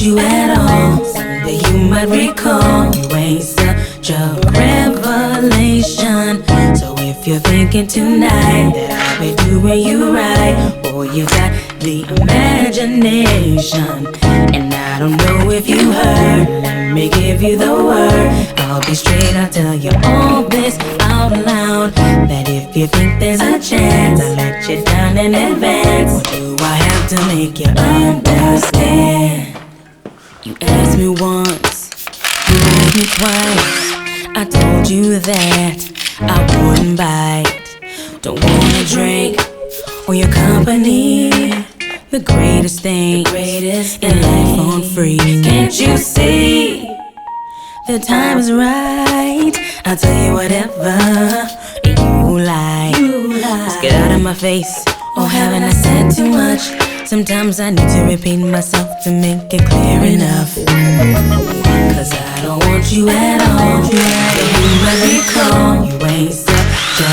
you at all. Someday you might recall you ain't such a revelation. So if you're thinking tonight that I'll be doing you right, boy, you got the imagination. And I don't know if you heard, let me give you the word. I'll be straight, I'll tell you all this out loud, that if you think there's a chance I'll let you down in advance. What do I have to make you understand? You asked me once, you asked me twice, I told you that I wouldn't bite. Don't wanna drink or your company, the greatest thing in life on free. Can't you see the time is right? I'll tell you whatever you like. Just get out of my face. Oh, haven't I said too much? Sometimes I need to repeat myself to make it clear enough. Cause I don't want you at all. You might recall you ain't such a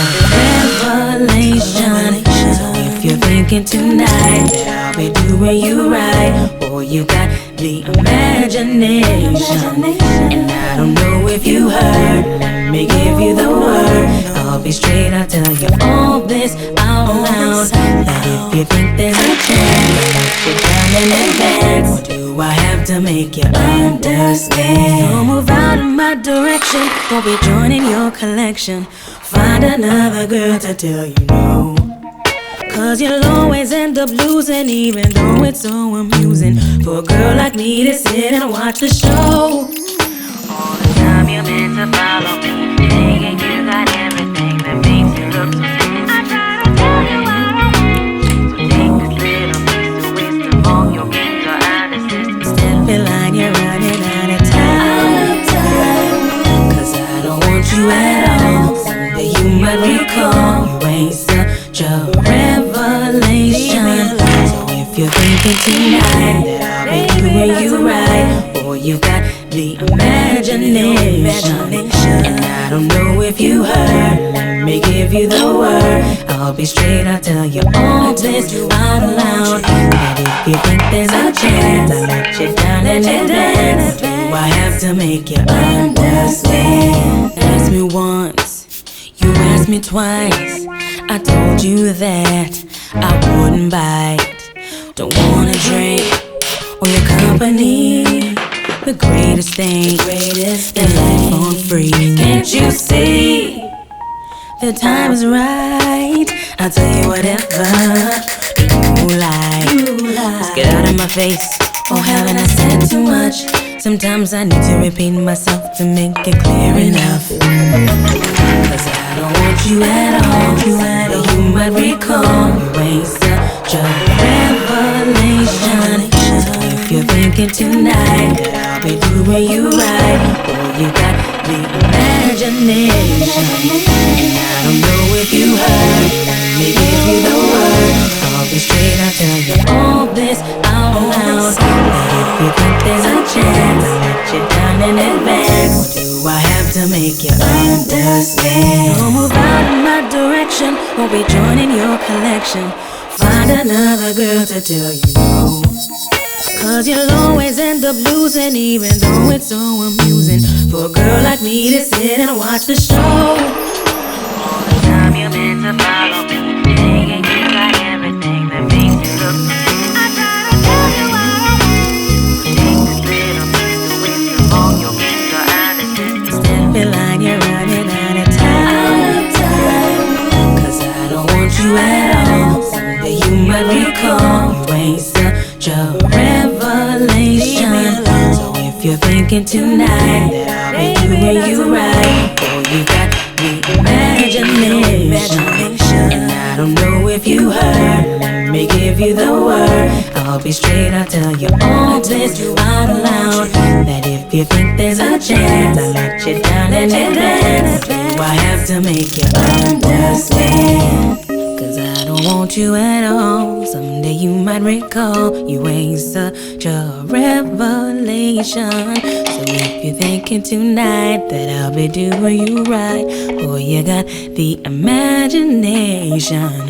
revelation. So if you're thinking tonight that I'll be doing you right, boy, you got the imagination. And I don't know if you heard, let me give you the word. I'll be straight, I'll tell you all this out loud, that if you think there's a chance I'll let you down in advance. What do I have to make you understand? Don't move out of my direction, won't be joining your collection. Find another girl to tell you no, cause you'll always end up losing, even though it's so amusing for a girl like me to sit and watch the show. All the time you're meant to follow me, thinking you got everything that makes you look so good. I try to tell you I don't. So take this little piece of wisdom for your mental analysis. Step in line, you're running out of time. Cause I don't want you at all. Someday you might recall you ain't such a revelation. So if you're thinking tonight that I'll be doing you right, boy, you got the imagination. And I don't know if you heard, let me give you the word. I'll be straight, I'll tell you all this out loud, that if you think there's a chance I'll let you down in advance. Do I have to make you understand? Ask me once, you asked me twice, I told you that I wouldn't bite. Don't wanna drink or your company, the greatest thing in life on free. Can't you see the time is right? I'll tell you whatever you like. Just get out of my face. Oh, haven't I said too much? Sometimes I need to repeat myself to make it clear enough. Cause I don't want you at all. You might recall you ain't such a revelation. So if you're thinking tonight that I'll be doing you right, boy, you got the imagination. And I don't know if you heard, let me give you the word. I'll be straight, I'll tell you all this out loud, that if you think there's a chance I'll let you down in advance. What do I have to make you understand? Don't move out of my direction, won't be joining your collection. Find another girl to tell you no, cause you'll always end up losing, even though it's so amusing for a girl like me to sit and watch the show. All the time you're meant to follow me, thinking you got everything that makes you look so good. I try to tell you I don't. Take this little piece of wisdom for your mental analysis. Step in line, you're running out of time. Cause I don't want you at all. Someday you might recall you ain't such a revelation. So if you're thinking tonight that I'll be doing you right, boy, you got the imagination. And I don't know if you heard, let me give you the word. I'll be straight, I'll tell you all this out loud, that if you think there's a chance I'll let you down in advance. Do I have to make you understand? Cause I don't want you at all. Someday you might recall you ain't such a revelation. So if you're thinking tonight that I'll be doing you right, boy, you got the imagination.